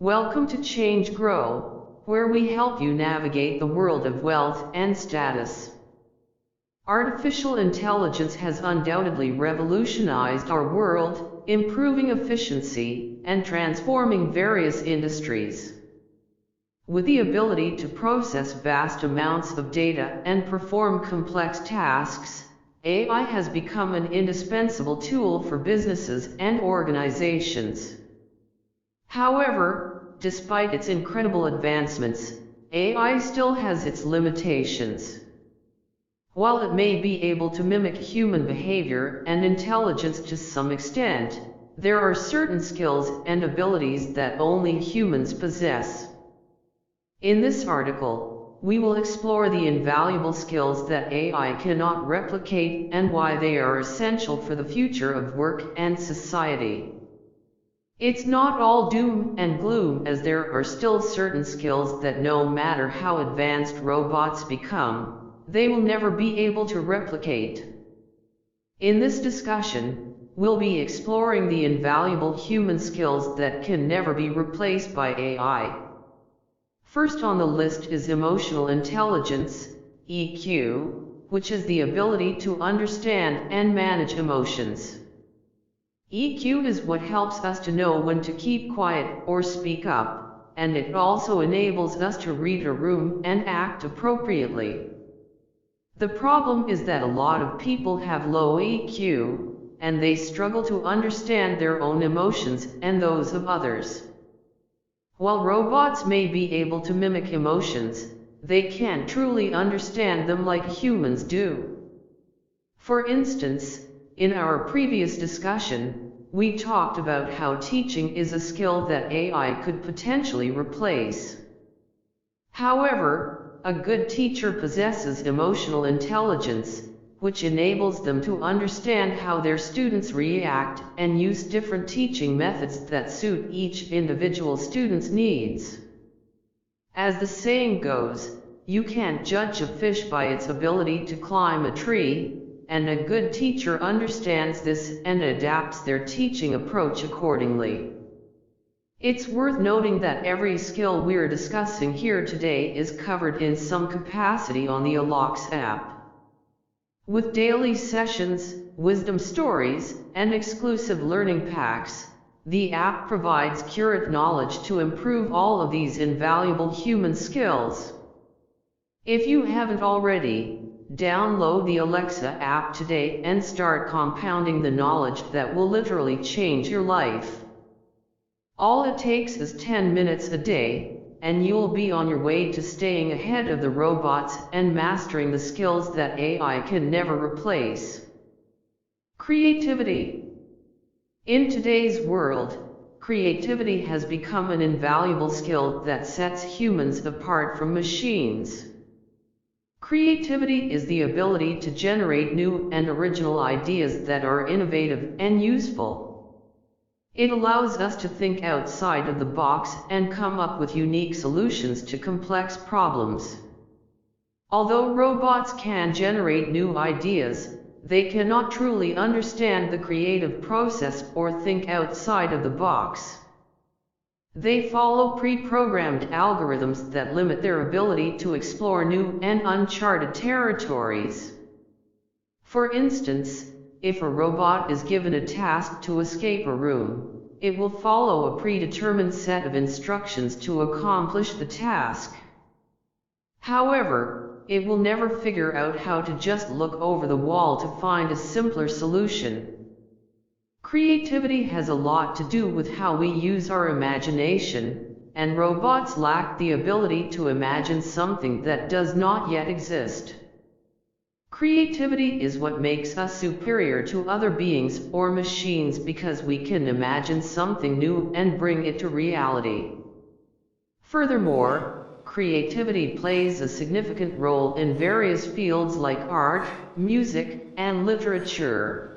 Welcome to Change Grow, where we help you navigate the world of wealth and status. Artificial intelligence has undoubtedly revolutionized our world, improving efficiency and transforming various industries. With the ability to process vast amounts of data and perform complex tasks, AI has become an indispensable tool for businesses and organizations. However, despite its incredible advancements, AI still has its limitations. While it may be able to mimic human behavior and intelligence to some extent, there are certain skills and abilities that only humans possess. In this article, we will explore the invaluable skills that AI cannot replicate and why they are essential for the future of work and society. It's not all doom and gloom, as there are still certain skills that no matter how advanced robots become, they will never be able to replicate. In this discussion, we'll be exploring the invaluable human skills that can never be replaced by AI. First on the list is emotional intelligence, EQ, which is the ability to understand and manage emotions. EQ is what helps us to know when to keep quiet or speak up, and it also enables us to read a room and act appropriately. The problem is that a lot of people have low EQ, and they struggle to understand their own emotions and those of others. While robots may be able to mimic emotions, they can't truly understand them like humans do. For instance, in our previous discussion, we talked about how teaching is a skill that AI could potentially replace. However, a good teacher possesses emotional intelligence, which enables them to understand how their students react and use different teaching methods that suit each individual student's needs. As the saying goes, you can't judge a fish by its ability to climb a tree, and a good teacher understands this and adapts their teaching approach accordingly. It's worth noting that every skill we're discussing here today is covered in some capacity on the Alox app. With daily sessions, wisdom stories, and exclusive learning packs, the app provides accurate knowledge to improve all of these invaluable human skills. If you haven't already, download the Alexa app today and start compounding the knowledge that will literally change your life. All it takes is 10 minutes a day, and you'll be on your way to staying ahead of the robots and mastering the skills that AI can never replace. Creativity. In today's world, creativity has become an invaluable skill that sets humans apart from machines. Creativity is the ability to generate new and original ideas that are innovative and useful. It allows us to think outside of the box and come up with unique solutions to complex problems. Although robots can generate new ideas, they cannot truly understand the creative process or think outside of the box. They follow pre-programmed algorithms that limit their ability to explore new and uncharted territories. For instance, if a robot is given a task to escape a room, it will follow a predetermined set of instructions to accomplish the task. However, it will never figure out how to just look over the wall to find a simpler solution. Creativity has a lot to do with how we use our imagination, and robots lack the ability to imagine something that does not yet exist. Creativity is what makes us superior to other beings or machines, because we can imagine something new and bring it to reality. Furthermore, creativity plays a significant role in various fields like art, music, and literature.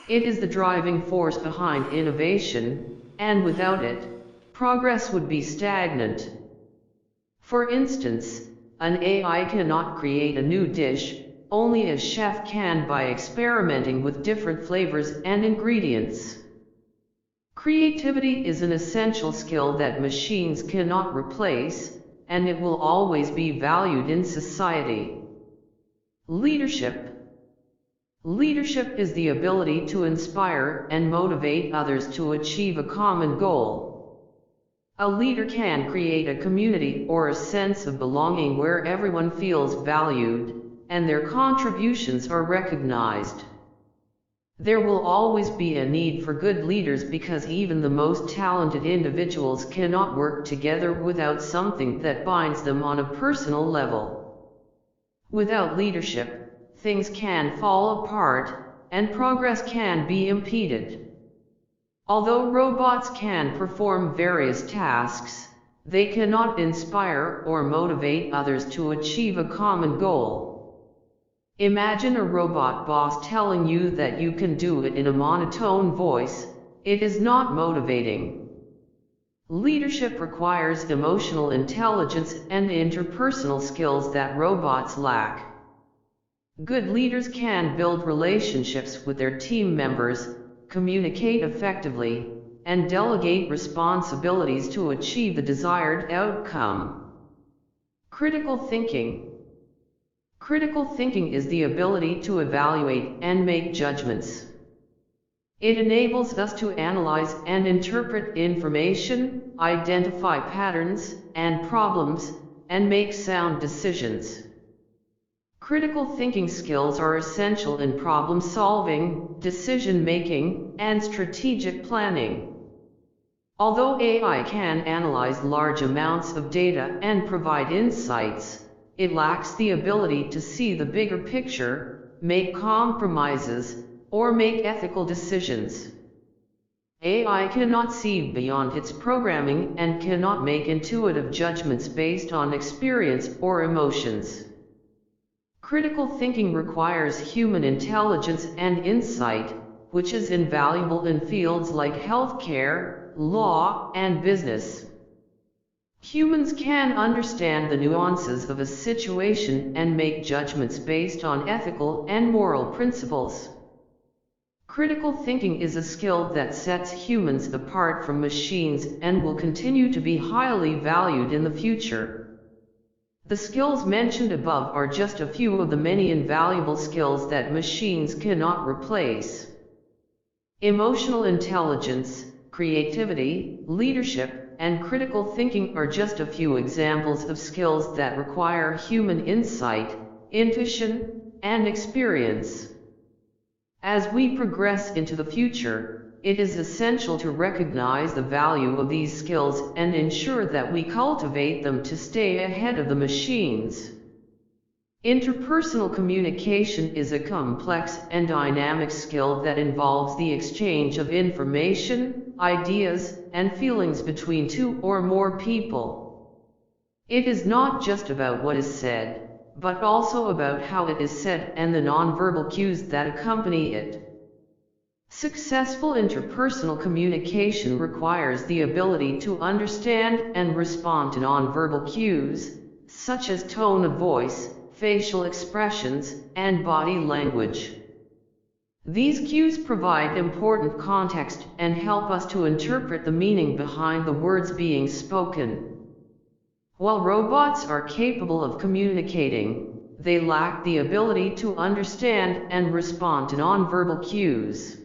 It is the driving force behind innovation, and without it, progress would be stagnant. For instance, an AI cannot create a new dish, only a chef can by experimenting with different flavors and ingredients. Creativity is an essential skill that machines cannot replace, and it will always be valued in society. Leadership. Leadership is the ability to inspire and motivate others to achieve a common goal. A leader can create a community or a sense of belonging where everyone feels valued, and their contributions are recognized. There will always be a need for good leaders because even the most talented individuals cannot work together without something that binds them on a personal level. Without leadership, things can fall apart, and progress can be impeded. Although robots can perform various tasks, they cannot inspire or motivate others to achieve a common goal. Imagine a robot boss telling you that you can do it in a monotone voice. It is not motivating. Leadership requires emotional intelligence and interpersonal skills that robots lack. Good leaders can build relationships with their team members, communicate effectively, and delegate responsibilities to achieve the desired outcome. Critical thinking. Critical thinking is the ability to evaluate and make judgments. It enables us to analyze and interpret information, identify patterns and problems, and make sound decisions. Critical thinking skills are essential in problem solving, decision making, and strategic planning. Although AI can analyze large amounts of data and provide insights, it lacks the ability to see the bigger picture, make compromises, or make ethical decisions. AI cannot see beyond its programming and cannot make intuitive judgments based on experience or emotions. Critical thinking requires human intelligence and insight, which is invaluable in fields like healthcare, law, and business. Humans can understand the nuances of a situation and make judgments based on ethical and moral principles. Critical thinking is a skill that sets humans apart from machines and will continue to be highly valued in the future. The skills mentioned above are just a few of the many invaluable skills that machines cannot replace. Emotional intelligence, creativity, leadership, and critical thinking are just a few examples of skills that require human insight, intuition, and experience. As we progress into the future, it is essential to recognize the value of these skills and ensure that we cultivate them to stay ahead of the machines. Interpersonal communication is a complex and dynamic skill that involves the exchange of information, ideas, and feelings between two or more people. It is not just about what is said, but also about how it is said and the nonverbal cues that accompany it. Successful interpersonal communication requires the ability to understand and respond to nonverbal cues, such as tone of voice, facial expressions, and body language. These cues provide important context and help us to interpret the meaning behind the words being spoken. While robots are capable of communicating, they lack the ability to understand and respond to nonverbal cues.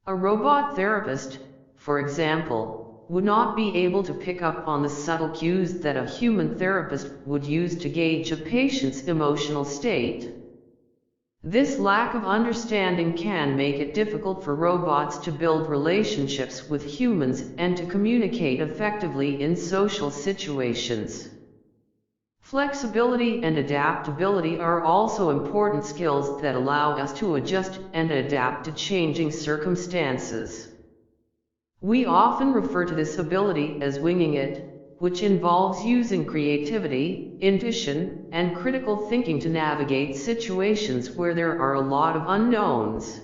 A robot therapist, for example, would not be able to pick up on the subtle cues that a human therapist would use to gauge a patient's emotional state. This lack of understanding can make it difficult for robots to build relationships with humans and to communicate effectively in social situations. Flexibility and adaptability are also important skills that allow us to adjust and adapt to changing circumstances. We often refer to this ability as winging it, which involves using creativity, intuition, and critical thinking to navigate situations where there are a lot of unknowns.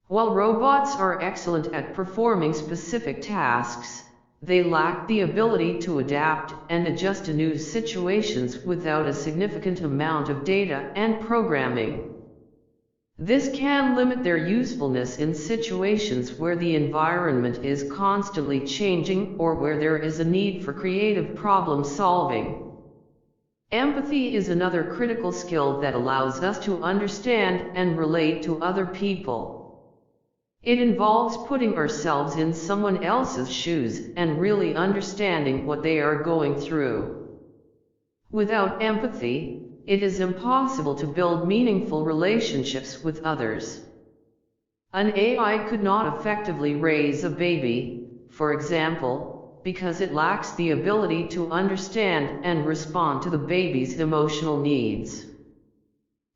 While robots are excellent at performing specific tasks, they lack the ability to adapt and adjust to new situations without a significant amount of data and programming. This can limit their usefulness in situations where the environment is constantly changing or where there is a need for creative problem solving. Empathy is another critical skill that allows us to understand and relate to other people. It involves putting ourselves in someone else's shoes and really understanding what they are going through. Without empathy, it is impossible to build meaningful relationships with others. An AI could not effectively raise a baby, for example, because it lacks the ability to understand and respond to the baby's emotional needs.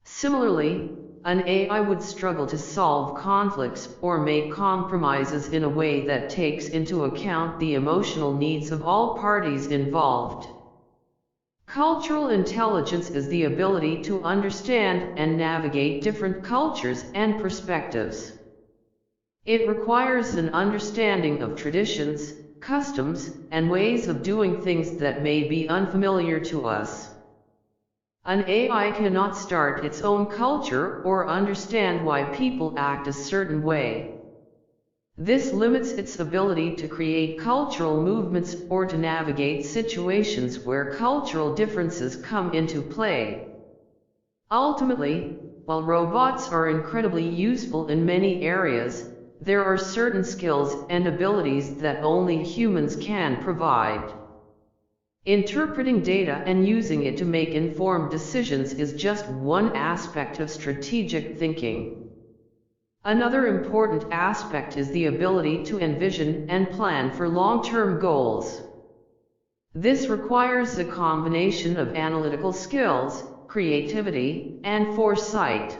Similarly, an AI would struggle to solve conflicts or make compromises in a way that takes into account the emotional needs of all parties involved. Cultural intelligence is the ability to understand and navigate different cultures and perspectives. It requires an understanding of traditions, customs, and ways of doing things that may be unfamiliar to us. An AI cannot start its own culture or understand why people act a certain way. This limits its ability to create cultural movements or to navigate situations where cultural differences come into play. Ultimately, while robots are incredibly useful in many areas, there are certain skills and abilities that only humans can provide. Interpreting data and using it to make informed decisions is just one aspect of strategic thinking. Another important aspect is the ability to envision and plan for long-term goals. This requires a combination of analytical skills, creativity, and foresight.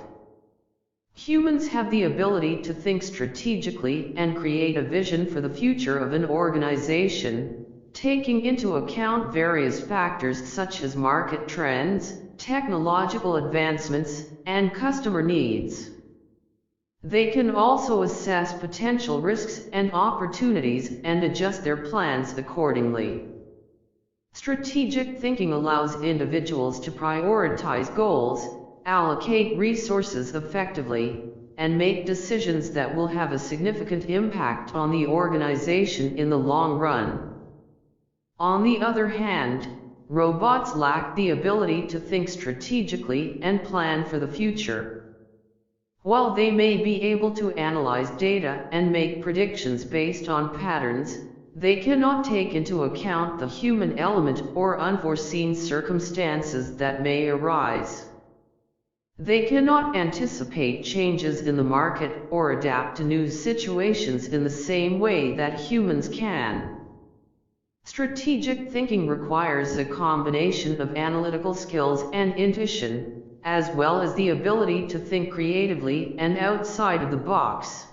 Humans have the ability to think strategically and create a vision for the future of an organization, taking into account various factors such as market trends, technological advancements, and customer needs. They can also assess potential risks and opportunities and adjust their plans accordingly. Strategic thinking allows individuals to prioritize goals, allocate resources effectively, and make decisions that will have a significant impact on the organization in the long run. On the other hand, robots lack the ability to think strategically and plan for the future. While they may be able to analyze data and make predictions based on patterns, they cannot take into account the human element or unforeseen circumstances that may arise. They cannot anticipate changes in the market or adapt to new situations in the same way that humans can. Strategic thinking requires a combination of analytical skills and intuition, as well as the ability to think creatively and outside of the box.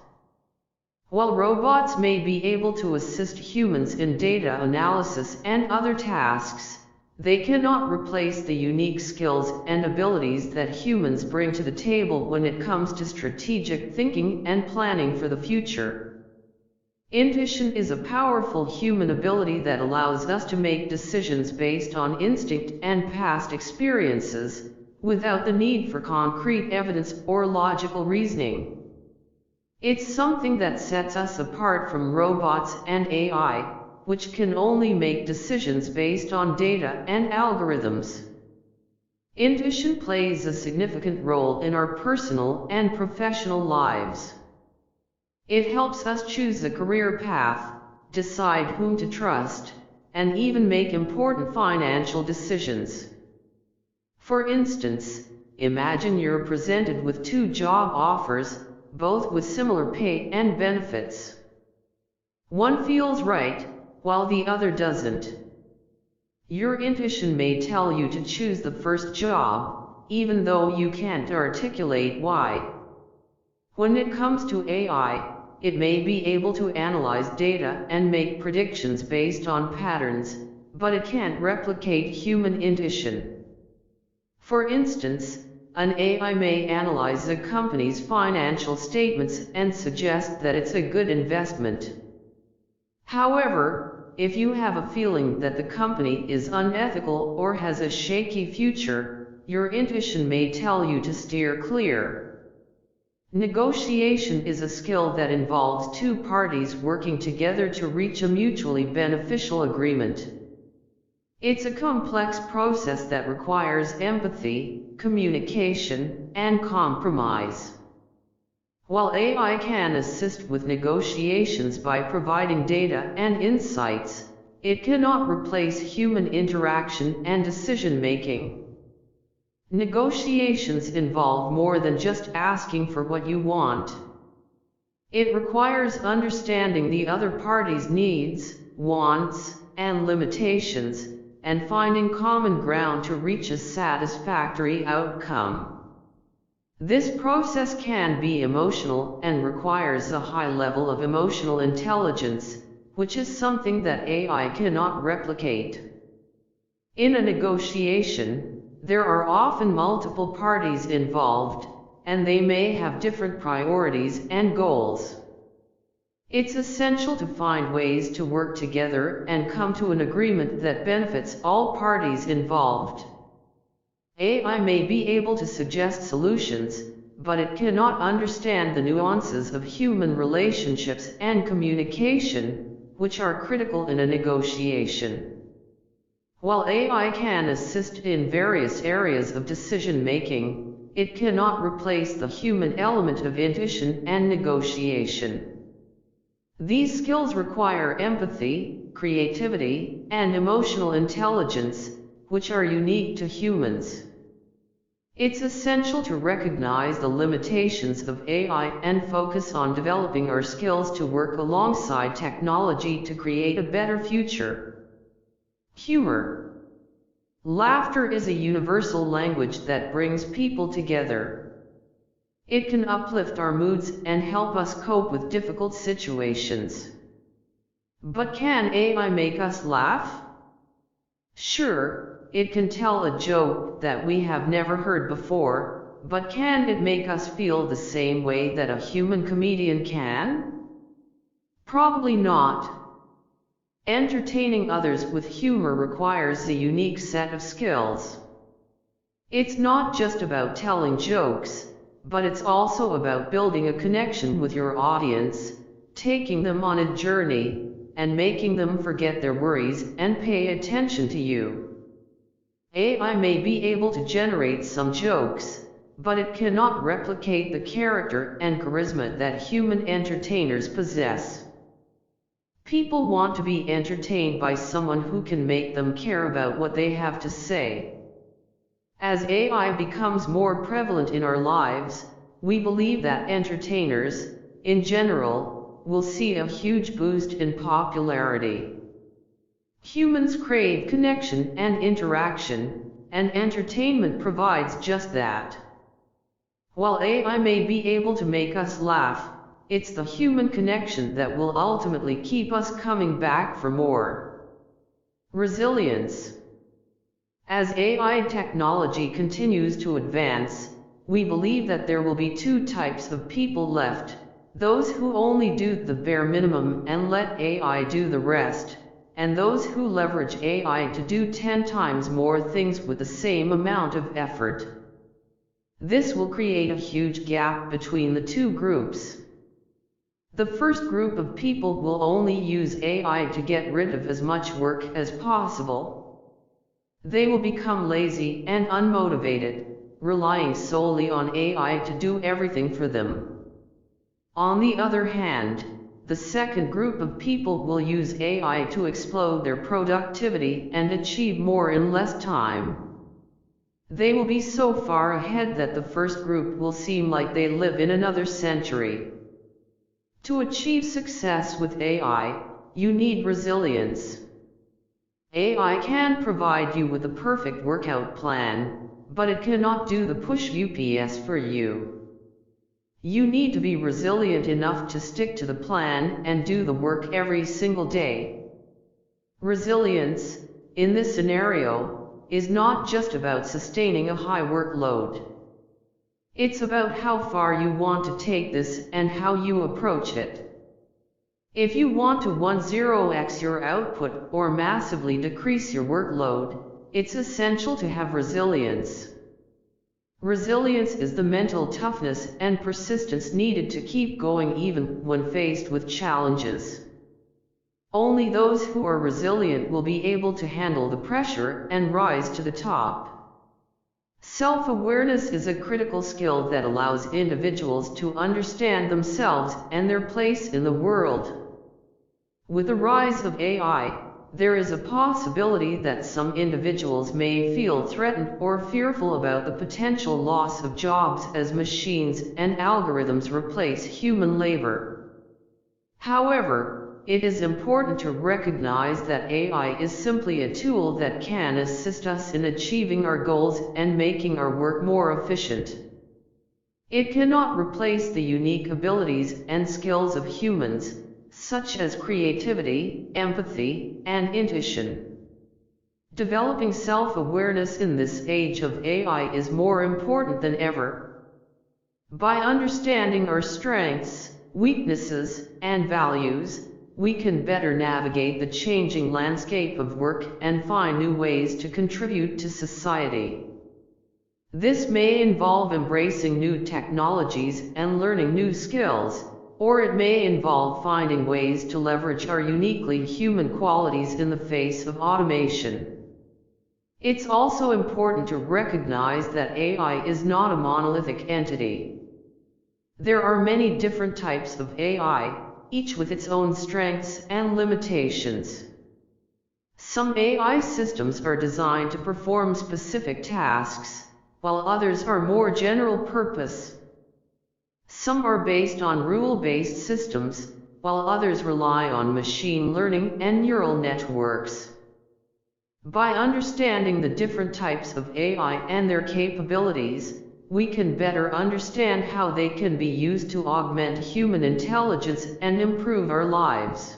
While robots may be able to assist humans in data analysis and other tasks, they cannot replace the unique skills and abilities that humans bring to the table when it comes to strategic thinking and planning for the future. Intuition is a powerful human ability that allows us to make decisions based on instinct and past experiences, without the need for concrete evidence or logical reasoning. It's something that sets us apart from robots and AI, which can only make decisions based on data and algorithms. Intuition plays a significant role in our personal and professional lives. It helps us choose a career path, decide whom to trust, and even make important financial decisions. For instance, imagine you're presented with two job offers, both with similar pay and benefits. One feels right, while the other doesn't. Your intuition may tell you to choose the first job, even though you can't articulate why. When it comes to AI, it may be able to analyze data and make predictions based on patterns, but it can't replicate human intuition. For instance, an AI may analyze a company's financial statements and suggest that it's a good investment. However, if you have a feeling that the company is unethical or has a shaky future, your intuition may tell you to steer clear. Negotiation is a skill that involves two parties working together to reach a mutually beneficial agreement. It's a complex process that requires empathy, communication, and compromise. While AI can assist with negotiations by providing data and insights, it cannot replace human interaction and decision-making. Negotiations involve more than just asking for what you want. It requires understanding the other party's needs, wants, and limitations, and finding common ground to reach a satisfactory outcome. This process can be emotional and requires a high level of emotional intelligence, which is something that AI cannot replicate. In a negotiation, there are often multiple parties involved, and they may have different priorities and goals. It's essential to find ways to work together and come to an agreement that benefits all parties involved. AI may be able to suggest solutions, but it cannot understand the nuances of human relationships and communication, which are critical in a negotiation. While AI can assist in various areas of decision-making, it cannot replace the human element of intuition and negotiation. These skills require empathy, creativity, and emotional intelligence, which are unique to humans. It's essential to recognize the limitations of AI and focus on developing our skills to work alongside technology to create a better future. Humor. Laughter is a universal language that brings people together. It can uplift our moods and help us cope with difficult situations. But can AI make us laugh? Sure, it can tell a joke that we have never heard before, but can it make us feel the same way that a human comedian can? Probably not. Entertaining others with humor requires a unique set of skills. It's not just about telling jokes, but it's also about building a connection with your audience, taking them on a journey, and making them forget their worries and pay attention to you. AI may be able to generate some jokes, but it cannot replicate the character and charisma that human entertainers possess. People want to be entertained by someone who can make them care about what they have to say. As AI becomes more prevalent in our lives, we believe that entertainers, in general, will see a huge boost in popularity. Humans crave connection and interaction, and entertainment provides just that. While AI may be able to make us laugh, it's the human connection that will ultimately keep us coming back for more. Resilience. As AI technology continues to advance, we believe that there will be two types of people left: those who only do the bare minimum and let AI do the rest, and those who leverage AI to do 10 times more things with the same amount of effort. This will create a huge gap between the two groups. The first group of people will only use AI to get rid of as much work as possible. They will become lazy and unmotivated, relying solely on AI to do everything for them. On the other hand, the second group of people will use AI to explode their productivity and achieve more in less time. They will be so far ahead that the first group will seem like they live in another century. To achieve success with AI, you need resilience. AI can provide you with a perfect workout plan, but it cannot do the push UPS for you. You need to be resilient enough to stick to the plan and do the work every single day. Resilience, in this scenario, is not just about sustaining a high workload. It's about how far you want to take this and how you approach it. If you want to 10x your output or massively decrease your workload, it's essential to have resilience. Resilience is the mental toughness and persistence needed to keep going even when faced with challenges. Only those who are resilient will be able to handle the pressure and rise to the top. Self-awareness is a critical skill that allows individuals to understand themselves and their place in the world. With the rise of AI, there is a possibility that some individuals may feel threatened or fearful about the potential loss of jobs as machines and algorithms replace human labor. However, it is important to recognize that AI is simply a tool that can assist us in achieving our goals and making our work more efficient. It cannot replace the unique abilities and skills of humans, such as creativity, empathy, and intuition. Developing self-awareness in this age of AI is more important than ever. By understanding our strengths, weaknesses, and values, we can better navigate the changing landscape of work and find new ways to contribute to society. This may involve embracing new technologies and learning new skills, or it may involve finding ways to leverage our uniquely human qualities in the face of automation. It's also important to recognize that AI is not a monolithic entity. There are many different types of AI, each with its own strengths and limitations. Some AI systems are designed to perform specific tasks, while others are more general purpose. Some are based on rule-based systems, while others rely on machine learning and neural networks. By understanding the different types of AI and their capabilities, we can better understand how they can be used to augment human intelligence and improve our lives.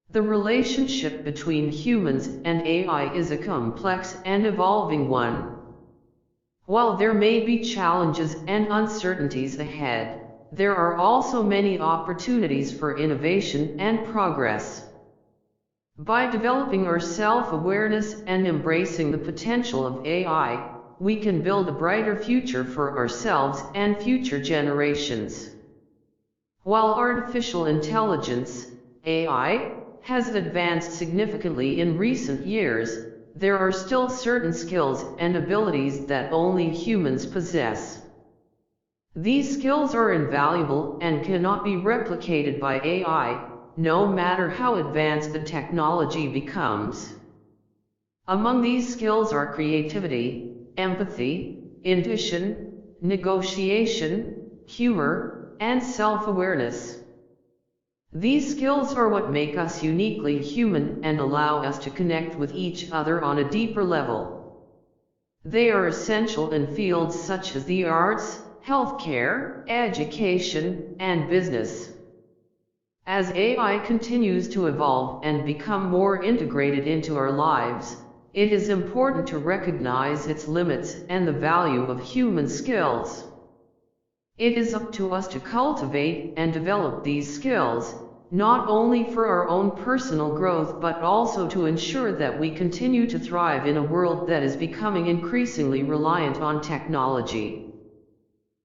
The relationship between humans and AI is a complex and evolving one. While there may be challenges and uncertainties ahead, there are also many opportunities for innovation and progress. By developing our self-awareness and embracing the potential of AI, we can build a brighter future for ourselves and future generations. While artificial intelligence, AI, has advanced significantly in recent years, there are still certain skills and abilities that only humans possess. These skills are invaluable and cannot be replicated by AI, no matter how advanced the technology becomes. Among these skills are creativity, empathy, intuition, negotiation, humor, and self-awareness. These skills are what make us uniquely human and allow us to connect with each other on a deeper level. They are essential in fields such as the arts, healthcare, education, and business. As AI continues to evolve and become more integrated into our lives, it is important to recognize its limits and the value of human skills. It is up to us to cultivate and develop these skills, not only for our own personal growth but also to ensure that we continue to thrive in a world that is becoming increasingly reliant on technology.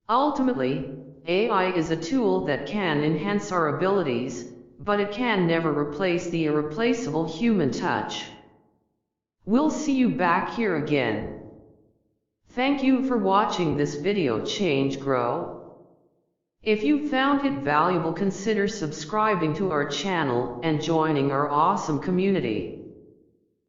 Ultimately, AI is a tool that can enhance our abilities, but it can never replace the irreplaceable human touch. We'll see you back here again. Thank you for watching this video Change Grow. If you found it valuable, consider subscribing to our channel and joining our awesome community.